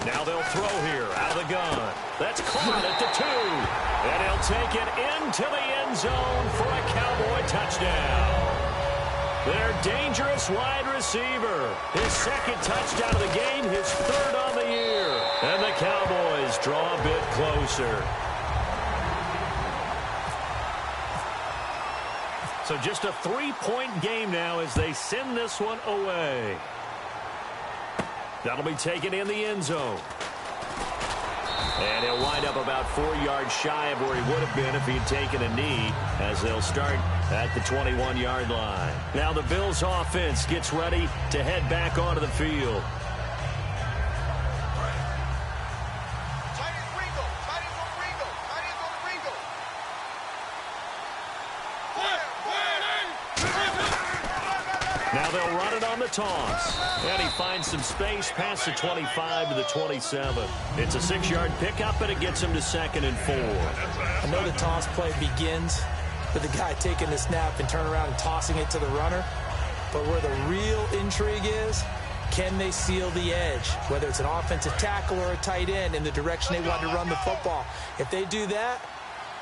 Now they'll throw here out of the gun. That's caught at the 2. And he'll take it into the end zone for a Cowboy touchdown. Their dangerous wide receiver. His second touchdown of the game, his third on the year. And the Cowboys draw a bit closer. So just a 3-point game now as they send this one away. That'll be taken in the end zone. And he'll wind up about 4 yards shy of where he would have been if he'd taken a knee, as they'll start at the 21-yard line. Now the Bills offense gets ready to head back onto the field. Now they'll run it on the toss. And he finds some space past the 25 to the 27. It's a 6-yard pickup, and it gets him to 2nd and 4. I know the toss play begins with the guy taking the snap and turning around and tossing it to the runner. But where the real intrigue is, can they seal the edge? Whether it's an offensive tackle or a tight end in the direction they want to run the football. If they do that,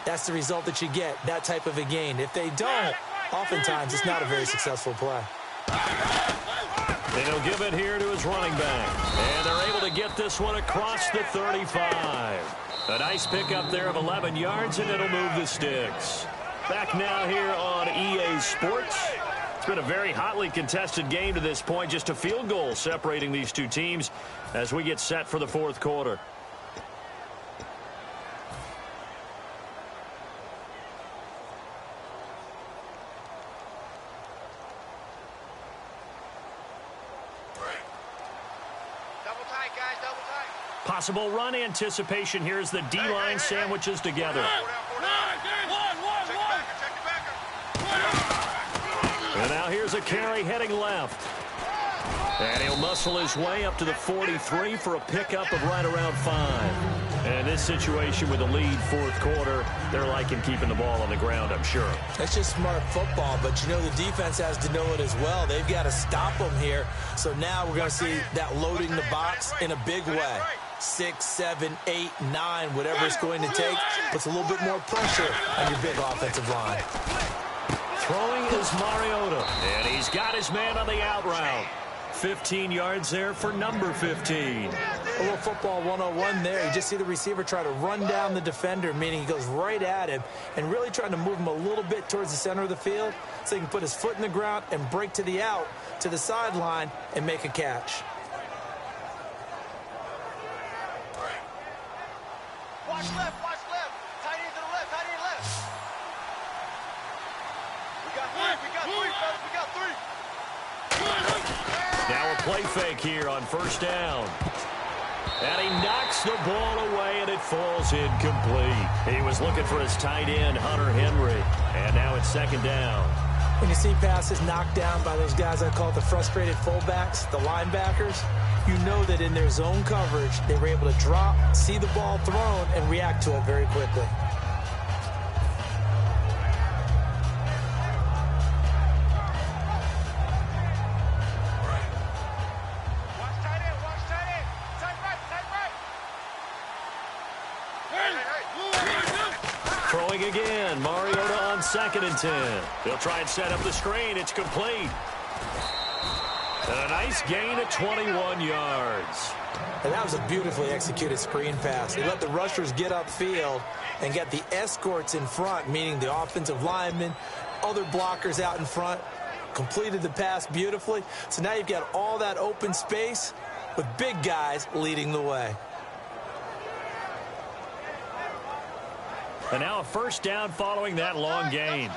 that's the result that you get, that type of a gain. If they don't, oftentimes it's not a very successful play. And he'll give it here to his running back. And they're able to get this one across the 35. A nice pickup there of 11 yards, and it'll move the sticks. Back now here on EA Sports. It's been a very hotly contested game to this point. Just a field goal separating these two teams as we get set for the fourth quarter. Possible run anticipation here as the D-line sandwiches together. And now here's a carry heading left. And he'll muscle his way up to the 43 for a pickup of right around 5. And this situation with a lead fourth quarter, they're liking keeping the ball on the ground, I'm sure. That's just smart football, but you know the defense has to know it as well. They've got to stop them here. So now we're going to see that loading the box in a big way. 6, 7, 8, 9, whatever it's going to take, puts a little bit more pressure on your big offensive line. Throwing is Mariota, and he's got his man on the out route. 15 yards there for number 15. A little football 101 there. You just see the receiver try to run down the defender, meaning he goes right at him and really trying to move him a little bit towards the center of the field so he can put his foot in the ground and break to the out, to the sideline, and make a catch. Watch left, watch left. Tight end to the left, tight end left. We got three, fellas, we got 3. Now a play fake here on first down. And he knocks the ball away, and it falls incomplete. He was looking for his tight end, Hunter Henry. And now it's second down. When you see passes knocked down by those guys I call the frustrated fullbacks, the linebackers, you know that in their zone coverage, they were able to drop, see the ball thrown, and react to it very quickly. Throwing again, Mariota on 2nd and 10. They'll try and set up the screen. It's complete. And a nice gain of 21 yards. And that was a beautifully executed screen pass. They let the rushers get upfield and get the escorts in front, meaning the offensive linemen, other blockers out in front, completed the pass beautifully. So now you've got all that open space with big guys leading the way. And now a first down following that long gain.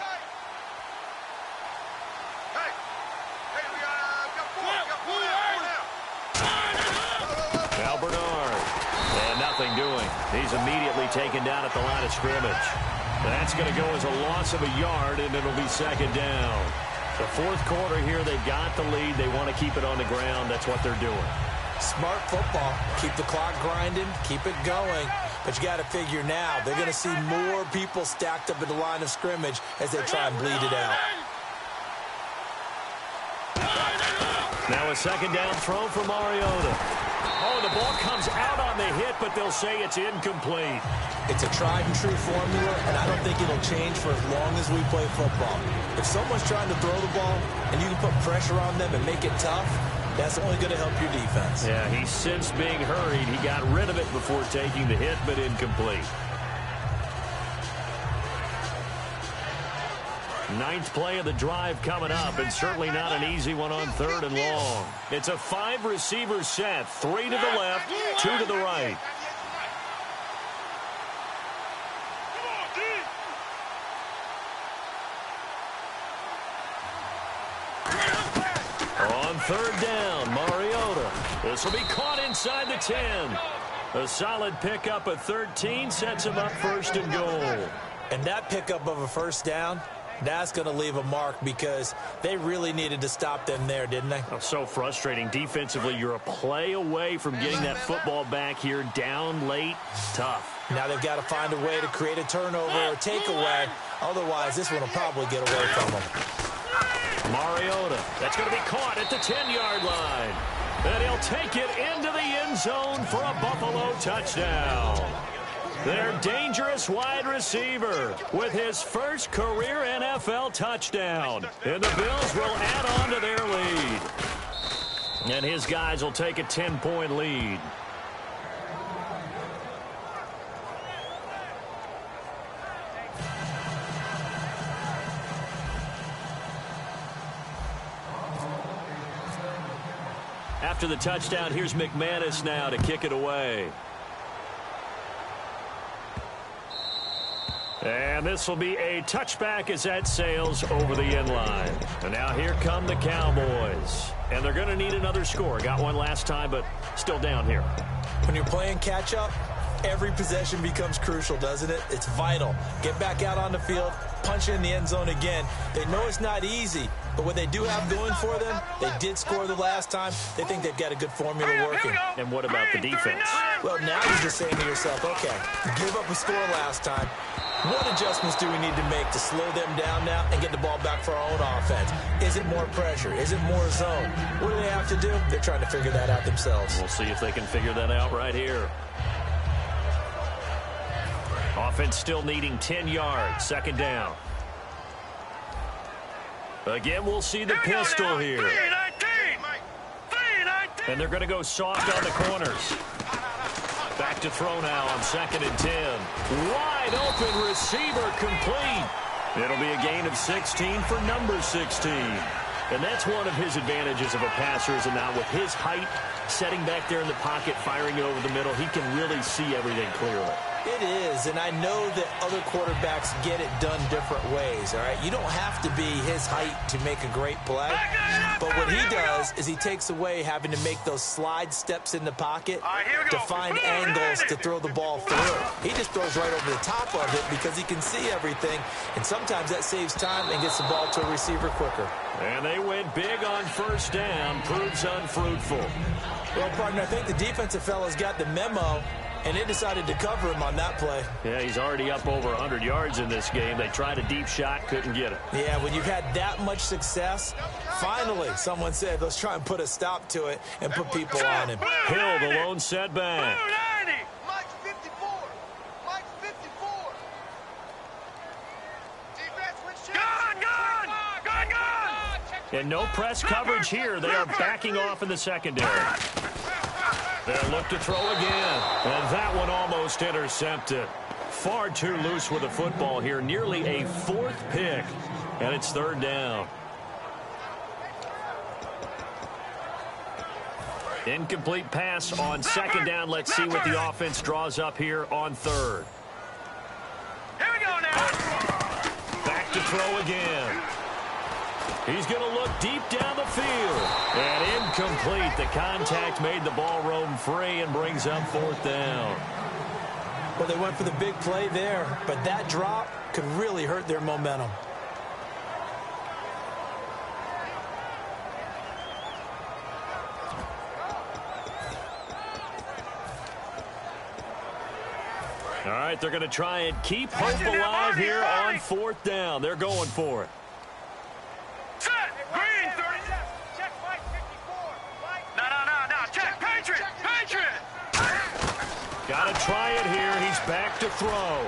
he's immediately taken down at the line of scrimmage. That's going to go as a loss of a yard, and it'll be second down. The fourth quarter here, they've got the lead. They want to keep it on the ground. That's what they're doing. Smart football. Keep the clock grinding. Keep it going. But you got to figure now, they're going to see more people stacked up at the line of scrimmage as they try and bleed it out. Now a second down throw for Mariota. Oh, the ball comes out on the hit, but they'll say it's incomplete. It's a tried-and-true formula, and I don't think it'll change for as long as we play football. If someone's trying to throw the ball and you can put pressure on them and make it tough, that's only going to help your defense. Yeah, he's since being hurried. He got rid of it before taking the hit, but incomplete. Ninth play of the drive coming up, and certainly not an easy one on third and long. It's a 5-receiver set, 3 to the left, 2 to the right. On third down, Mariota. This will be caught inside the 10. A solid pickup of 13 sets him up first and goal. And that pickup of a first down, that's going to leave a mark because they really needed to stop them there, didn't they? Oh, so frustrating. Defensively, you're a play away from getting that football back here down late. Tough. Now they've got to find a way to create a turnover or takeaway. Otherwise, this one will probably get away from them. Mariota. That's going to be caught at the 10-yard line. And he'll take it into the end zone for a Buffalo touchdown. Their dangerous wide receiver with his first career NFL touchdown. And the Bills will add on to their lead. And his guys will take a 10-point lead. After the touchdown, here's McManus now to kick it away. And this will be a touchback as that sails over the end line. And now here come the Cowboys. And they're going to need another score. Got one last time, but still down here. When you're playing catch-up, every possession becomes crucial, doesn't it? It's vital. Get back out on the field, punch it in the end zone again. They know it's not easy, but what they do have going for them, they did score the last time. They think they've got a good formula working. And what about the defense? Well, now you're just saying to yourself, okay, give up a score last time. What adjustments do we need to make to slow them down now and get the ball back for our own offense? Is it more pressure? Is it more zone? What do they have to do? They're trying to figure that out themselves. We'll see if they can figure that out right here. Offense still needing 10 yards. Second down. Again, we'll see the pistol here. And they're going to go soft on the corners. Back to throw now on 2nd and 10. Wide open receiver complete. It'll be a gain of 16 for number 16. And that's one of his advantages of a passer, is now with his height, setting back there in the pocket, firing it over the middle, he can really see everything clearly. It is, and I know that other quarterbacks get it done different ways, all right? You don't have to be his height to make a great play, but what he does is he takes away having to make those slide steps in the pocket to find angles to throw the ball through. He just throws right over the top of it because he can see everything, and sometimes that saves time and gets the ball to a receiver quicker. And they went big on first down, proves unfruitful. Well, partner, I think the defensive fellas got the memo, and they decided to cover him on that play. Yeah, he's already up over 100 yards in this game. They tried a deep shot, couldn't get it. Yeah, when you've had that much success, finally someone said, let's try and put a stop to it and put people on him. Hill, the lone setback. Mike's 54. Mike's 54. Defense, switch change. Gone! And no press coverage here. They are backing off in the secondary. They'll look to throw again. And that one almost intercepted. Far too loose with the football here. Nearly a 4th pick. And it's 3rd down. Incomplete pass on 2nd down. Let's see what the offense draws up here on 3rd. Here we go now. Back to throw again. He's going to look deep down the field. And incomplete. The contact made the ball roam free and brings up 4th down. Well, they went for the big play there, but that drop could really hurt their momentum. All right, they're going to try and keep hope alive here on 4th down. They're going for it. Set. Green. 30. Check Mike 54. No. Check Patriot. Got to try it here. He's back to throw.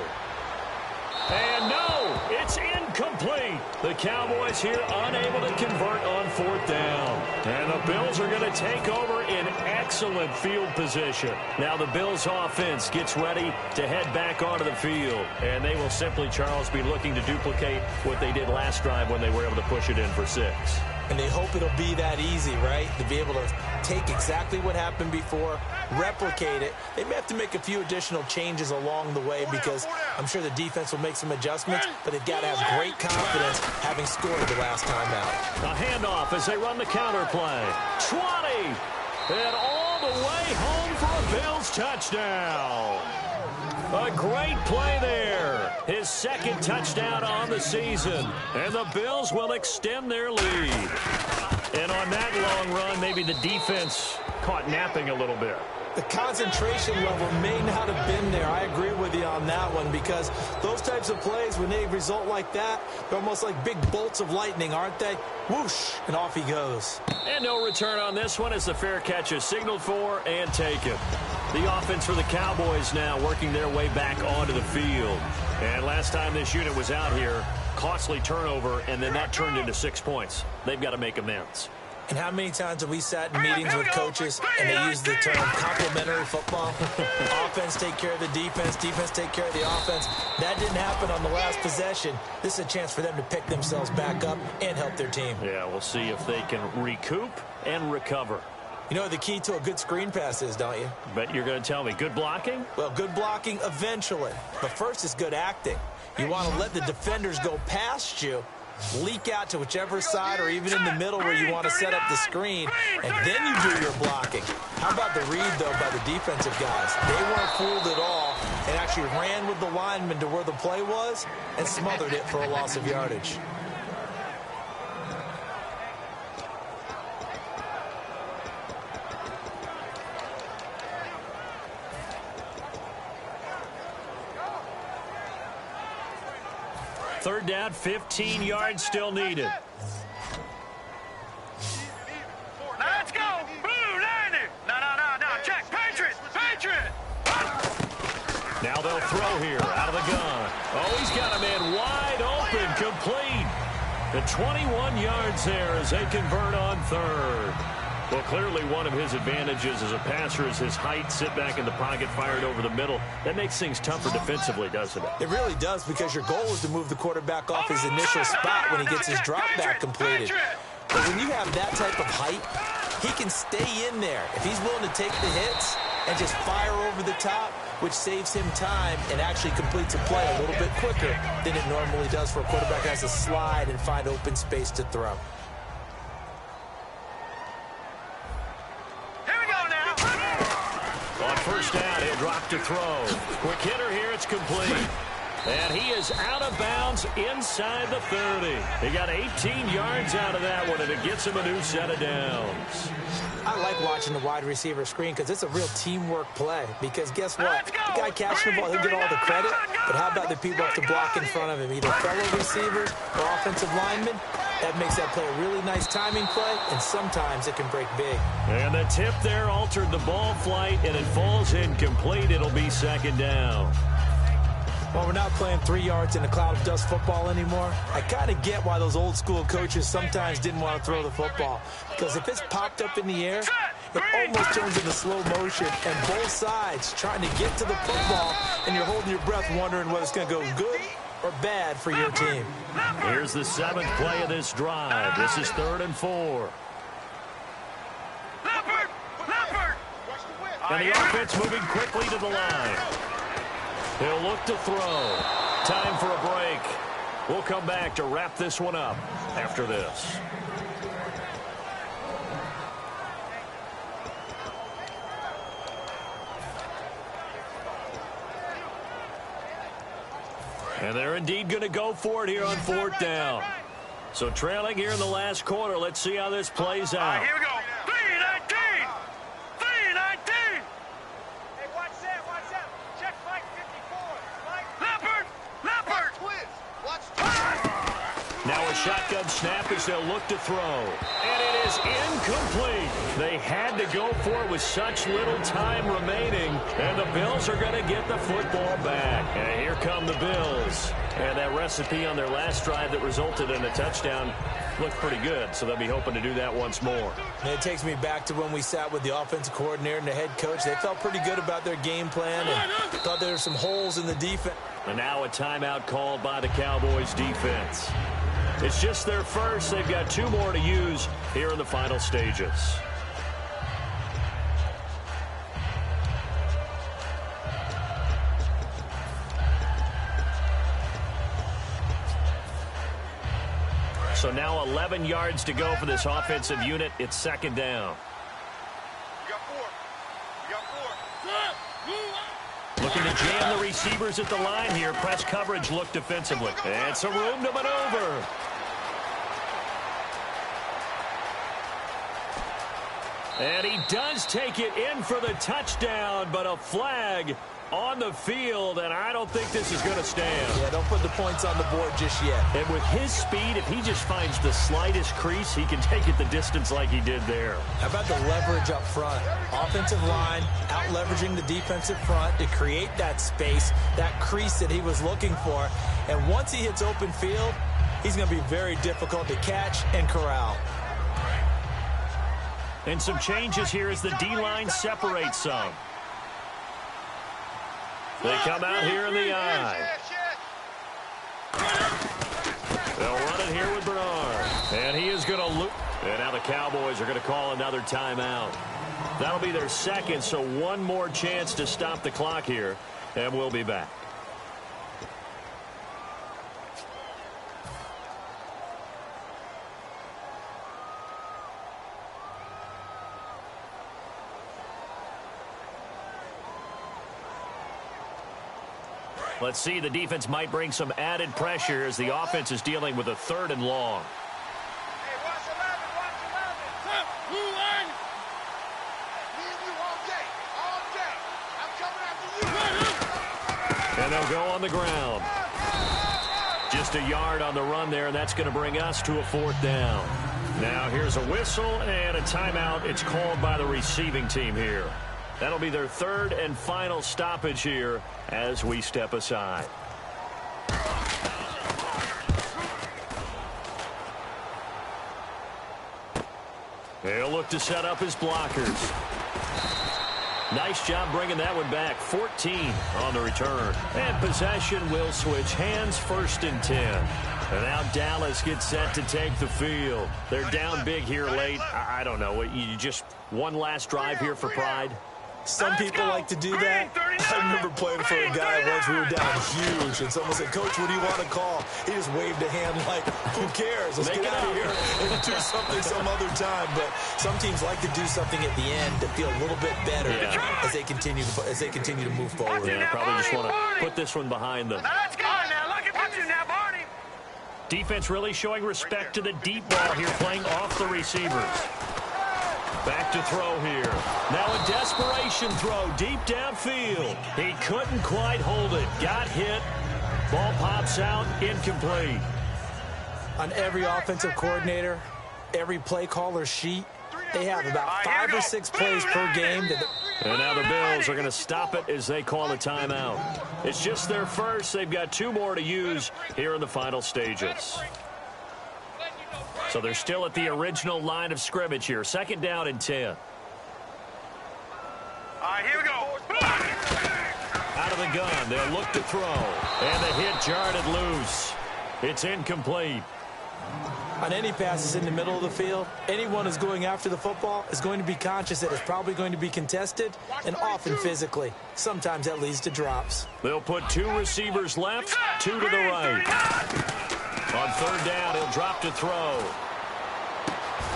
And no, it's incomplete. The Cowboys here unable to convert on 4th down. And the Bills are going to take over in excellent field position. Now the Bills offense gets ready to head back onto the field. And they will simply, Charles, be looking to duplicate what they did last drive when they were able to push it in for 6. And they hope it'll be that easy, right? To be able to take exactly what happened before, replicate it. They may have to make a few additional changes along the way because I'm sure the defense will make some adjustments, but they've got to have great confidence having scored the last time out. A handoff as they run the counter play. 20! And all the way home for a Bills touchdown. A great play there. His 2nd touchdown on the season. And the Bills will extend their lead. And on that long run, maybe the defense caught napping a little bit. The concentration level may not have been there. I agree with you on that one because those types of plays, when they result like that, they're almost like big bolts of lightning, aren't they? Whoosh, and off he goes. And no return on this one as the fair catch is signaled for and taken. The offense for the Cowboys now working their way back onto the field. And last time this unit was out here, costly turnover, and then that turned into 6 points. They've got to make amends. And how many times have we sat in meetings with coaches and they use the term complementary football? Offense take care of the defense, defense take care of the offense. That didn't happen on the last possession. This is a chance for them to pick themselves back up and help their team. Yeah, we'll see if they can recoup and recover. You know what the key to a good screen pass is, don't you? But you're going to tell me, good blocking? Well, good blocking eventually. But first is good acting. You want to let the defenders go past you, leak out to whichever side or even in the middle where you want to set up the screen, and then you do your blocking. How about the read, though, by the defensive guys? They weren't fooled at all and actually ran with the lineman to where the play was and smothered it for a loss of yardage. Third down, 15 yards still needed. Let's go. Blue 90. No. Check. Patriot. Now they'll throw here out of the gun. Oh, he's got a man wide open, complete. The 21 yards there as they convert on 3rd. Well, clearly one of his advantages as a passer is his height, sit back in the pocket, fired over the middle. That makes things tougher defensively, doesn't it? It really does because your goal is to move the quarterback off his initial spot when he gets his drop back completed. But when you have that type of height, he can stay in there. If he's willing to take the hits and just fire over the top, which saves him time and actually completes a play a little bit quicker than it normally does for a quarterback that has to slide and find open space to throw. First down, he'll drop to throw. Quick hitter here, it's complete. And he is out of bounds inside the 30. He got 18 yards out of that one, and it gets him a new set of downs. I like watching the wide receiver screen because it's a real teamwork play. Because guess what? The guy catching the ball, he'll get all the credit. But how about the people up to block in front of him, either fellow receivers or offensive linemen? That makes that play a really nice timing play, and sometimes it can break big. And the tip there altered the ball flight, and it falls incomplete. It'll be 2nd down. Well, we're not playing 3 yards in a cloud of dust football anymore. I kind of get why those old school coaches sometimes didn't want to throw the football. Because if it's popped up in the air, it almost turns into slow motion. And both sides trying to get to the football, and you're holding your breath wondering whether it's going to go good or bad for your team. Here's the 7th play of this drive. This is 3rd and 4. And the offense moving quickly to the line. He'll look to throw. Time for a break. We'll come back to wrap this one up after this. And they're indeed going to go for it here on fourth down. So trailing here in the last quarter. Let's see how this plays out. Here we go. 3-19. 3-19. Hey, watch that. Watch that. Check Mike 54. Mike. Leopard. Twins. Watch twins. Now a shotgun snap as they'll look to throw. And it is incomplete. They had to go for it with such little time remaining. And the Bills are going to get the football back. And here come the Bills. And that recipe on their last drive that resulted in a touchdown looked pretty good. So they'll be hoping to do that once more. And it takes me back to when we sat with the offensive coordinator and the head coach. They felt pretty good about their game plan and thought there were some holes in the defense. And now a timeout called by the Cowboys defense. It's just their first. They've got 2 more to use here in the final stages. So now 11 yards to go for this offensive unit. It's second down. We got 4. Looking to jam the receivers at the line here. Press coverage look defensively. And some room to maneuver. And he does take it in for the touchdown, but a flag on the field, and I don't think this is going to stand. Yeah, don't put the points on the board just yet. And with his speed, if he just finds the slightest crease, he can take it the distance like he did there. How about the leverage up front? Offensive line out-leveraging the defensive front to create that space, that crease that he was looking for. And once he hits open field, he's going to be very difficult to catch and corral. And some changes here as the D-line separates some. They come out here in the eye. They'll run it here with Bernard. And he is going to loop. And now the Cowboys are going to call another timeout. That'll be their second, so one more chance to stop the clock here. And we'll be back. Let's see, the defense might bring some added pressure as the offense is dealing with a 3rd and long. Hey, watch 11. Blue line. Me and you all day. I'm coming after you. And they'll go on the ground. Just a yard on the run there, and that's going to bring us to a 4th down. Now here's a whistle and a timeout. It's called by the receiving team here. That'll be their 3rd and final stoppage here as we step aside. He'll look to set up his blockers. Nice job bringing that one back. 14 on the return. And possession will switch hands, 1st and 10. And now Dallas gets set to take the field. They're down big here late. I don't know. You just one last drive here for pride? Some people like to do that. I remember playing for a guy once. We were down huge, and someone said, "Coach, what do you want to call?" He just waved a hand like, "Who cares? Let's get out of here and do something some other time." But some teams like to do something at the end to feel a little bit better as they continue to move forward. Yeah, probably just want to put this one behind them. Let's go now. Look at you now, Barney. Defense really showing respect to the deep ball here, playing off the receivers. Back to throw here. Now a desperation throw deep downfield. He couldn't quite hold it. Got hit. Ball pops out. Incomplete. On every offensive coordinator, every play caller sheet, they have about 5 or 6 plays per game. And now the Bills are going to stop it as they call a timeout. It's just their first. They've got 2 more to use here in the final stages. So they're still at the original line of scrimmage here. 2nd down and 10. All right, here we go. Out of the gun, they'll look to throw. And the hit jarred loose. It's incomplete. On any passes in the middle of the field, anyone who's going after the football is going to be conscious that it's probably going to be contested and often physically. Sometimes that leads to drops. They'll put 2 receivers left, 2 to the right. On 3rd down, he'll drop to throw.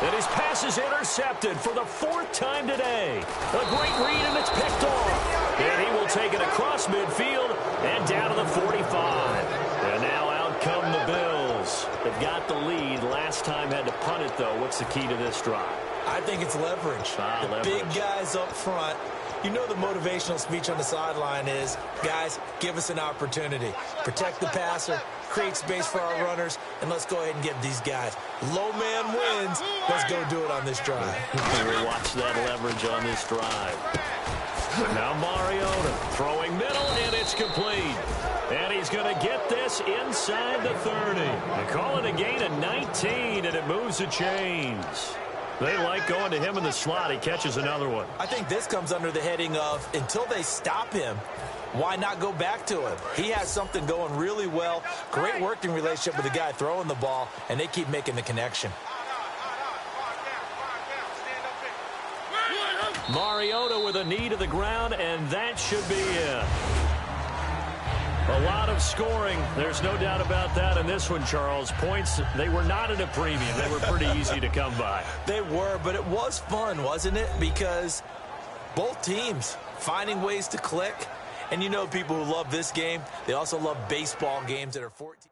And his pass is intercepted for the 4th time today. A great read, and it's picked off. And he will take it across midfield and down to the 45. punt it, though, what's the key to this drive? I think it's leverage. Leverage. Big guys up front. You know the motivational speech on the sideline is, guys, give us an opportunity. Protect the passer, create space for our runners, and let's go ahead and get these guys. Low man wins. Let's go do it on this drive. We'll watch that leverage on this drive. Now Mariota throwing middle, and it's complete. And he's going to get this inside the 30. They call it a gain of 19, and it moves the chains. They like going to him in the slot. He catches another one. I think this comes under the heading of, until they stop him, why not go back to him? He has something going really well. Great working relationship with the guy throwing the ball, and they keep making the connection. Mariota with a knee to the ground, and that should be it. A lot of scoring. There's no doubt about that in this one, Charles. Points, they were not at a premium. They were pretty easy to come by. They were, but it was fun, wasn't it? Because both teams finding ways to click. And you know people who love this game, they also love baseball games that are 14.